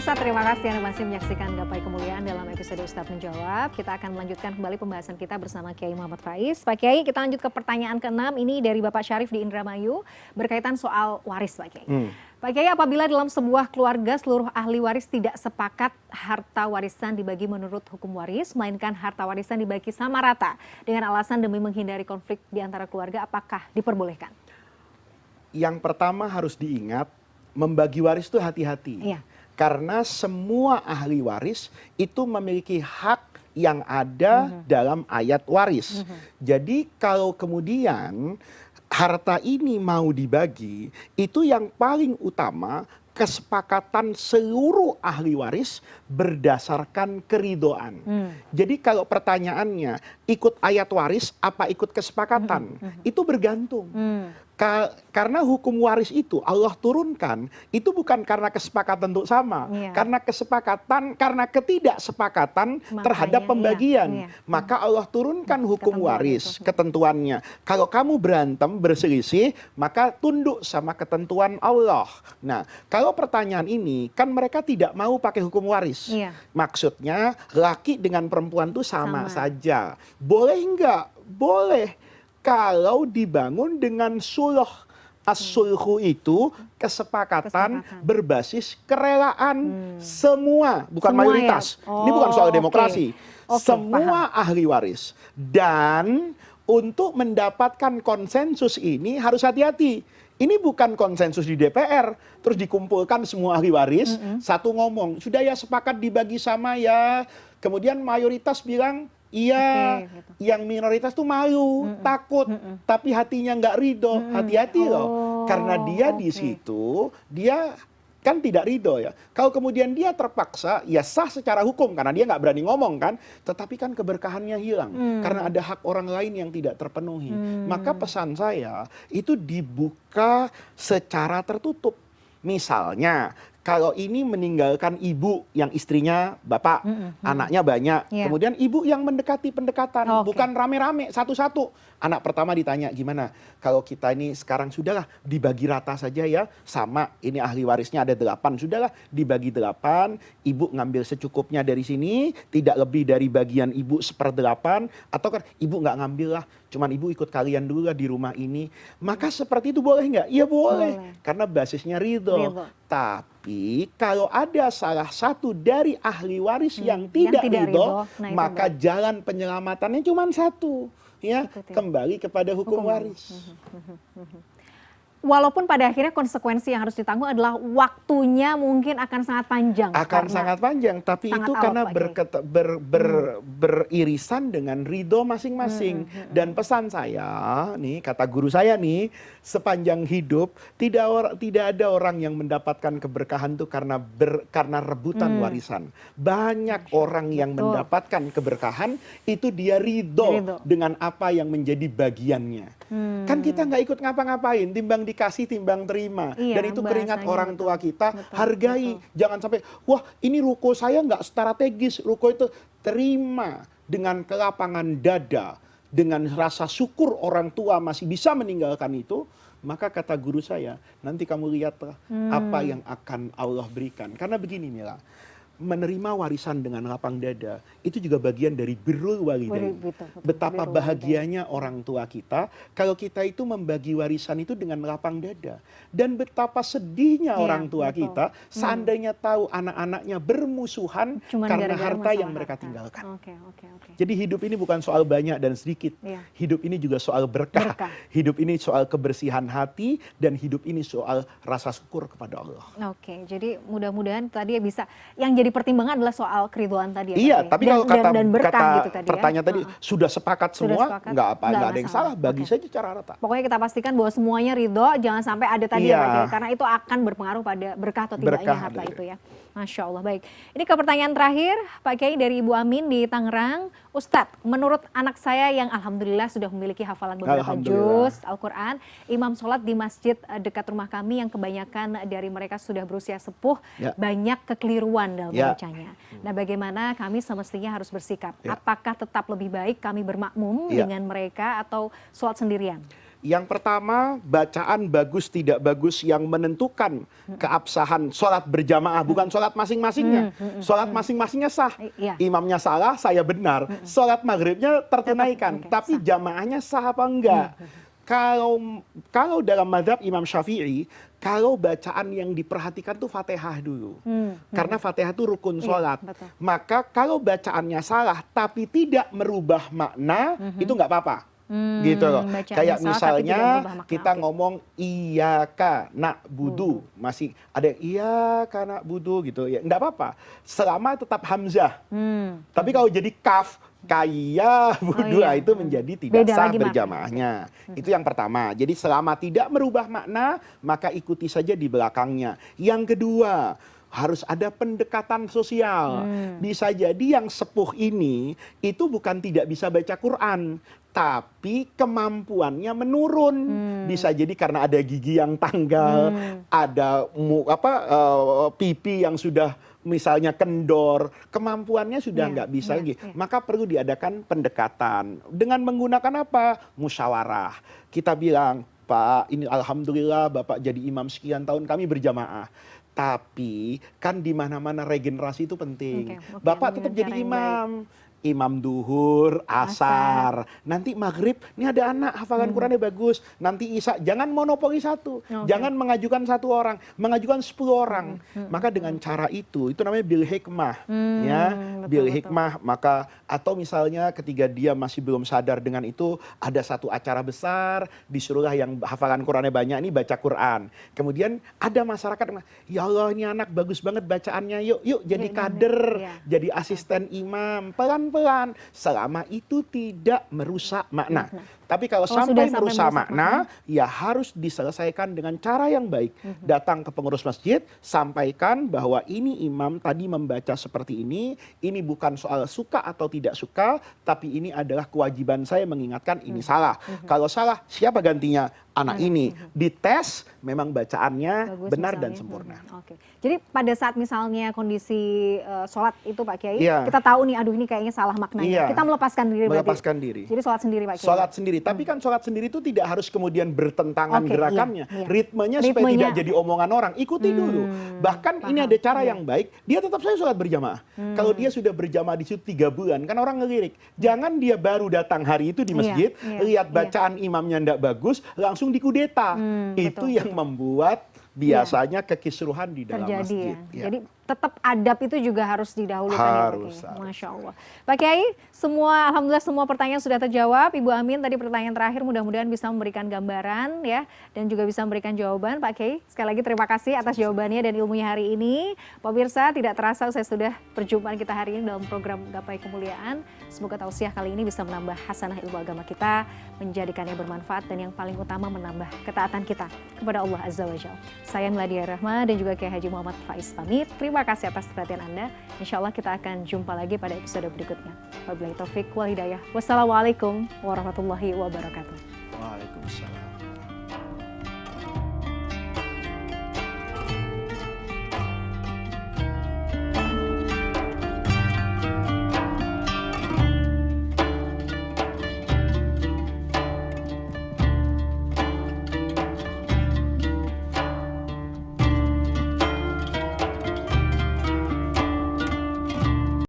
Pemirsa, terima kasih Anda masih menyaksikan Gapai Kemuliaan dalam episode Ustadz Menjawab. Kita akan melanjutkan kembali pembahasan kita bersama Kiai Muhammad Faiz. Pak Kiai, kita lanjut ke pertanyaan ke-6. Ini dari Bapak Syarif di Indramayu berkaitan soal waris, Pak Kiai. Pak Kiai, apabila dalam sebuah keluarga seluruh ahli waris tidak sepakat harta warisan dibagi menurut hukum waris, melainkan harta warisan dibagi sama rata dengan alasan demi menghindari konflik di antara keluarga, apakah diperbolehkan? Yang pertama harus diingat, membagi waris itu hati-hati. Iya. Karena semua ahli waris itu memiliki hak yang ada dalam ayat waris. Jadi kalau kemudian harta ini mau dibagi, itu yang paling utama kesepakatan seluruh ahli waris berdasarkan keridhaan. Jadi kalau pertanyaannya ikut ayat waris apa ikut kesepakatan, itu bergantung. Karena hukum waris itu Allah turunkan itu bukan karena kesepakatan untuk sama, karena kesepakatan, karena ketidaksepakatan terhadap pembagian. Maka Allah turunkan hukum waris, ketentuannya. Kalau kamu berantem, berselisih, maka tunduk sama ketentuan Allah. Nah, kalau pertanyaan ini kan mereka tidak mau pakai hukum waris. Maksudnya laki dengan perempuan itu sama saja. Boleh enggak? Boleh. Kalau dibangun dengan sulh. As-sulhu itu kesepakatan berbasis kerelaan. Semua, bukan mayoritas. Ini bukan soal demokrasi. Semua ahli waris. Dan untuk mendapatkan konsensus ini harus hati-hati. Ini bukan konsensus di DPR. Terus dikumpulkan semua ahli waris. Satu ngomong, sudah ya sepakat dibagi sama ya. Kemudian mayoritas bilang, iya, yang minoritas tuh malu, takut, tapi hatinya nggak ridho. Hati-hati loh, karena dia di situ, dia kan tidak ridho ya. Kalau kemudian dia terpaksa, ya sah secara hukum karena dia nggak berani ngomong kan. Tetapi kan keberkahannya hilang karena ada hak orang lain yang tidak terpenuhi. Maka pesan saya itu dibuka secara tertutup. Misalnya, kalau ini meninggalkan ibu yang istrinya bapak, anaknya banyak. Kemudian ibu yang mendekati pendekatan, bukan rame-rame, satu-satu. Anak pertama ditanya, gimana? Kalau kita ini sekarang sudahlah dibagi rata saja ya, sama ini ahli warisnya ada 8, sudahlah dibagi 8, ibu ngambil secukupnya dari sini, tidak lebih dari bagian ibu 1/8, atau kan ibu nggak ngambil lah, cuman ibu ikut kalian dulu lah di rumah ini. Maka seperti itu boleh nggak? Iya boleh, karena basisnya ridho. Tapi kalau ada salah satu dari ahli waris yang tidak ridho, maka jalan penyelamatannya cuma satu, ya, kembali kepada hukum waris. Walaupun pada akhirnya konsekuensi yang harus ditanggung adalah waktunya mungkin akan sangat panjang. Akan sangat panjang, tapi itu karena beririsan dengan ridho masing-masing. Dan pesan saya, nih kata guru saya nih, sepanjang hidup tidak ada orang yang mendapatkan keberkahan itu karena rebutan warisan. Banyak orang yang mendapatkan keberkahan itu dia ridho dengan apa yang menjadi bagiannya. Kan kita nggak ikut ngapa-ngapain, timbang dikasih timbang terima. Dan itu keringat orang tua kita, hargai. Jangan sampai, wah ini ruko saya nggak strategis, ruko itu terima dengan kelapangan dada, dengan rasa syukur orang tua masih bisa meninggalkan itu. Maka kata guru saya, nanti kamu lihatlah apa yang akan Allah berikan. Karena begini Mila, menerima warisan dengan lapang dada itu juga bagian dari birrul walidain. Betapa bahagianya orang tua kita kalau kita itu membagi warisan itu dengan lapang dada, dan betapa sedihnya orang tua kita seandainya tahu anak-anaknya bermusuhan karena harta yang mereka tinggalkan. Jadi hidup ini bukan soal banyak dan sedikit. Hidup ini juga soal berkah. Hidup ini soal kebersihan hati, dan hidup ini soal rasa syukur kepada Allah. Jadi mudah-mudahan tadi bisa yang jadi pertimbangan adalah soal keridhaan tadi ya. Iya, tapi kalau kata gitu tadi pertanyaan tadi sudah sepakat semua, nggak ada yang salah, bagi saja cara rata. Pokoknya kita pastikan bahwa semuanya ridho, jangan sampai ada tadi ya Pak Kiai, karena itu akan berpengaruh pada berkah atau tidaknya harta itu ya. Masya Allah, baik. Ini ke pertanyaan terakhir, Pak Kiai, dari Ibu Amin di Tangerang. Ustadz, menurut anak saya yang alhamdulillah sudah memiliki hafalan beberapa juz Al-Quran, imam sholat di masjid dekat rumah kami yang kebanyakan dari mereka sudah berusia sepuh, banyak kekeliruan dalam membacanya. Nah, bagaimana kami semestinya harus bersikap? Apakah tetap lebih baik kami bermakmum dengan mereka atau sholat sendirian? Yang pertama, bacaan bagus tidak bagus yang menentukan keabsahan sholat berjamaah, bukan sholat masing-masingnya. Sholat masing-masingnya sah. Imamnya salah, saya benar. Sholat maghribnya tertunaikan. Tapi jamaahnya sah apa enggak? Kalau dalam mazhab Imam Syafi'i, kalau bacaan yang diperhatikan tuh Fatihah dulu. Karena Fatihah itu rukun sholat. Maka kalau bacaannya salah tapi tidak merubah makna, itu nggak apa-apa. Gitu loh. Kayak misalnya kita ngomong iyyaka na'budu, masih ada iyyaka na'budu gitu ya, enggak apa-apa selama tetap hamzah. Tapi kalau jadi kaf kaya budu, itu menjadi tidak sah berjamaahnya. Itu yang pertama. Jadi selama tidak merubah makna, maka ikuti saja di belakangnya. Yang kedua, harus ada pendekatan sosial. Bisa jadi yang sepuh ini itu bukan tidak bisa baca Quran, tapi kemampuannya menurun. Bisa jadi karena ada gigi yang tanggal, ada pipi yang sudah misalnya kendor, kemampuannya sudah nggak bisa lagi. Maka perlu diadakan pendekatan. Dengan menggunakan apa? Musyawarah. Kita bilang, Pak, ini alhamdulillah Bapak jadi imam sekian tahun, kami berjamaah. Tapi kan di mana-mana regenerasi itu penting. Bapak tetap jadi imam. Imam duhur, asar, nanti maghrib, ini ada anak hafalan Qurannya bagus, nanti isya, jangan monopoli satu, jangan mengajukan satu orang, mengajukan 10 orang. Maka dengan cara itu namanya bil hikmah, ya, bil hikmah. Maka atau misalnya ketika dia masih belum sadar dengan itu, ada satu acara besar, disuruhlah yang hafalan Qurannya banyak ini baca Quran. Kemudian ada masyarakat, ya Allah ini anak bagus banget bacaannya, yuk jadi kader, jadi asisten imam, pelan-pelan, selama itu tidak merusak makna. Tapi kalau sampai merusak makna, ya harus diselesaikan dengan cara yang baik. Datang ke pengurus masjid, sampaikan bahwa ini imam tadi membaca seperti ini bukan soal suka atau tidak suka, tapi ini adalah kewajiban saya mengingatkan ini salah. Kalau salah, siapa gantinya? Anak ini. Dites, memang bacaannya bagus, benar dan sempurna. Jadi pada saat misalnya kondisi sholat itu Pak Kiai, kita tahu nih, aduh ini kayaknya salah maknanya. Kita melepaskan diri. Melepaskan diri. Jadi sholat sendiri Pak Kiai. Sholat sendiri. Tapi kan sholat sendiri itu tidak harus kemudian bertentangan gerakannya. Ritmenya supaya tidak jadi omongan orang. Ikuti dulu. Bahkan ini ada cara yang baik. Dia tetap saja sholat berjamaah. Kalau dia sudah berjamaah di situ 3 bulan, kan orang ngelirik. Jangan dia baru datang hari itu di masjid, lihat bacaan imamnya tidak bagus, langsung dikudeta. Itu yang membuat biasanya kekisruhan di dalam masjid. Jadi tetap adab itu juga harus didahulukan. Harus. Masya Allah. Pak Kiai, alhamdulillah semua pertanyaan sudah terjawab. Ibu Amin tadi pertanyaan terakhir mudah-mudahan bisa memberikan gambaran ya, dan juga bisa memberikan jawaban. Pak Kiai, sekali lagi terima kasih atas jawabannya dan ilmunya hari ini. Pemirsa, tidak terasa saya sudah perjumpaan kita hari ini dalam program Gapai Kemuliaan. Semoga tausiah kali ini bisa menambah hasanah ilmu agama kita, menjadikannya bermanfaat, dan yang paling utama menambah ketaatan kita kepada Allah Azza wa Jalla. Saya Meladia Rahma dan juga Kiai Haji Muhammad Faiz pamit. Terima kasih atas perhatian Anda. Insya Allah kita akan jumpa lagi pada episode berikutnya. Wabillahi taufiq wal hidayah. Wassalamualaikum warahmatullahi wabarakatuh. Waalaikumsalam.